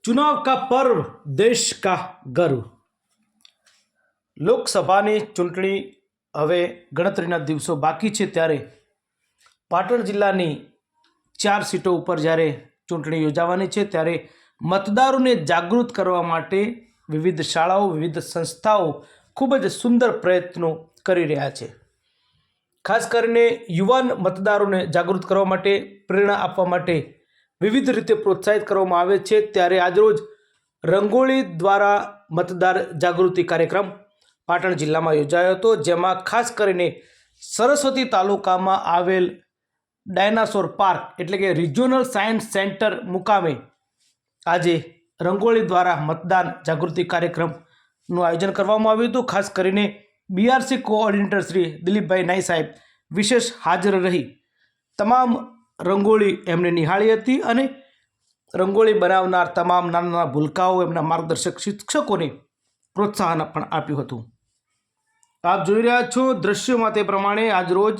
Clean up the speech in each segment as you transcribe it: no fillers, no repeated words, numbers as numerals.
चुनाव का पर्व देश का गर्व। લોકસભાની ચૂંટણી હવે ગણતરીના દિવસો બાકી છે ત્યારે પાટણ જિલ્લાની 4 સીટો ઉપર જ્યારે ચૂંટણી યોજાવાની છે ત્યારે મતદારોને જાગૃત કરવા માટે વિવિધ શાળાઓ વિવિધ સંસ્થાઓ ખૂબ જ સુંદર પ્રયત્નો કરી રહ્યા છે। ખાસ કરીને યુવાન મતદારોને જાગૃત કરવા માટે પ્રેરણા આપવા માટે વિવિધ રીતે પ્રોત્સાહિત કરવામાં આવે છે। ત્યારે આજરોજ રંગોળી દ્વારા મતદાર જાગૃતિ કાર્યક્રમ પાટણ જિલ્લામાં યોજાયો હતો, જેમાં ખાસ કરીને સરસ્વતી તાલુકામાં આવેલ ડાયનાસોર પાર્ક એટલે કે રિજિયોનલ સાયન્સ સેન્ટર મુકામે આજે રંગોળી દ્વારા મતદાન જાગૃતિ કાર્યક્રમનું આયોજન કરવામાં આવ્યું હતું। ખાસ કરીને બીઆરસી કોઓર્ડિનેટર શ્રી દિલીપભાઈ નાઈ સાહેબ વિશેષ હાજર રહી તમામ રંગોળી એમને નિહાળી હતી અને રંગોળી બનાવનાર તમામ નાના નાના ભૂલકાઓ એમના માર્ગદર્શક શિક્ષકોને પ્રોત્સાહન પણ આપ્યું હતું। આપ જોઈ રહ્યા છો દ્રશ્યોમાં તે પ્રમાણે આજરોજ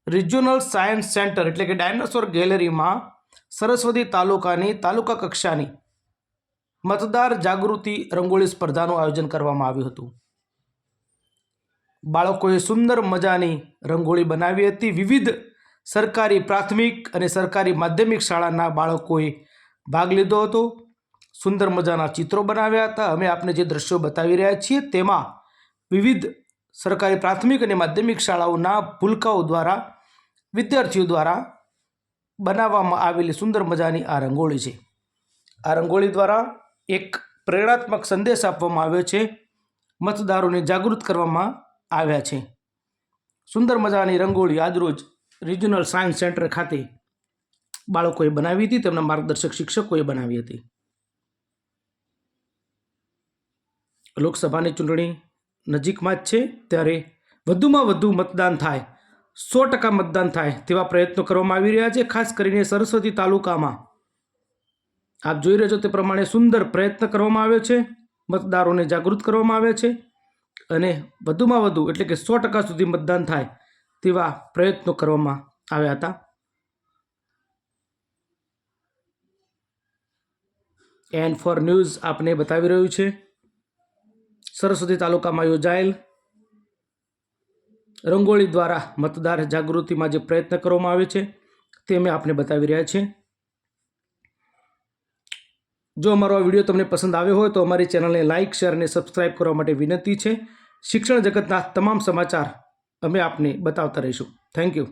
રિજિયોનલ સાયન્સ સેન્ટર એટલે કે ડાયનાસોર ગેલેરીમાં સરસ્વતી તાલુકાની તાલુકા કક્ષાની મતદાર જાગૃતિ રંગોળી સ્પર્ધાનું આયોજન કરવામાં આવ્યું હતું। બાળકોએ સુંદર મજાની રંગોળી બનાવી હતી। વિવિધ સરકારી પ્રાથમિક અને સરકારી માધ્યમિક શાળાના બાળકોએ ભાગ લીધો હતો। સુંદર મજાના ચિત્રો બનાવ્યા હતા। અમે આપને જે દ્રશ્યો બતાવી રહ્યા છીએ તેમાં વિવિધ સરકારી પ્રાથમિક અને માધ્યમિક શાળાઓના ભૂલકાઓ દ્વારા વિદ્યાર્થીઓ દ્વારા બનાવવામાં આવેલી સુંદર મજાની આ રંગોળી છે। આ રંગોળી દ્વારા એક પ્રેરણાત્મક સંદેશ આપવામાં આવ્યો છે, મતદારોને જાગૃત કરવામાં આવ્યા છે। સુંદર મજાની રંગોળી આજરોજ રિજિયોનલ સાયન્સ સેન્ટર ખાતે બાળકોએ બનાવી હતી, તેમના માર્ગદર્શક શિક્ષકોએ બનાવી હતી। લોકસભાની ચૂંટણી નજીકમાં જ છે ત્યારે વધુમાં વધુ મતદાન થાય, 100% મતદાન થાય તેવા પ્રયત્નો કરવામાં આવી રહ્યા છે। ખાસ કરીને સરસ્વતી તાલુકામાં આપ જોઈ રહ્યા છો તે પ્રમાણે સુંદર પ્રયત્ન કરવામાં આવ્યો છે, મતદારોને જાગૃત કરવામાં આવે છે અને વધુમાં વધુ એટલે કે 100% સુધી મતદાન થાય તેવા પ્રયત્નો કરવામાં આવ્યા હતા। N4 ન્યૂઝ આપને બતાવી રહ્યું છે સરસ્વતી તાલુકામાં યોજાયેલ રંગોળી દ્વારા મતદાર જાગૃતિમાં જે પ્રયત્ન કરવામાં આવે છે તે અમે આપને બતાવી રહ્યા છીએ। જો અમારો આ વિડીયો તમને પસંદ આવ્યો હોય તો અમારી ચેનલને લાઇક, શેર અને સબસ્ક્રાઇબ કરવા માટે વિનંતી છે। શિક્ષણ જગતના તમામ સમાચાર અમે આપને બતાવતા રહીશું। Thank you.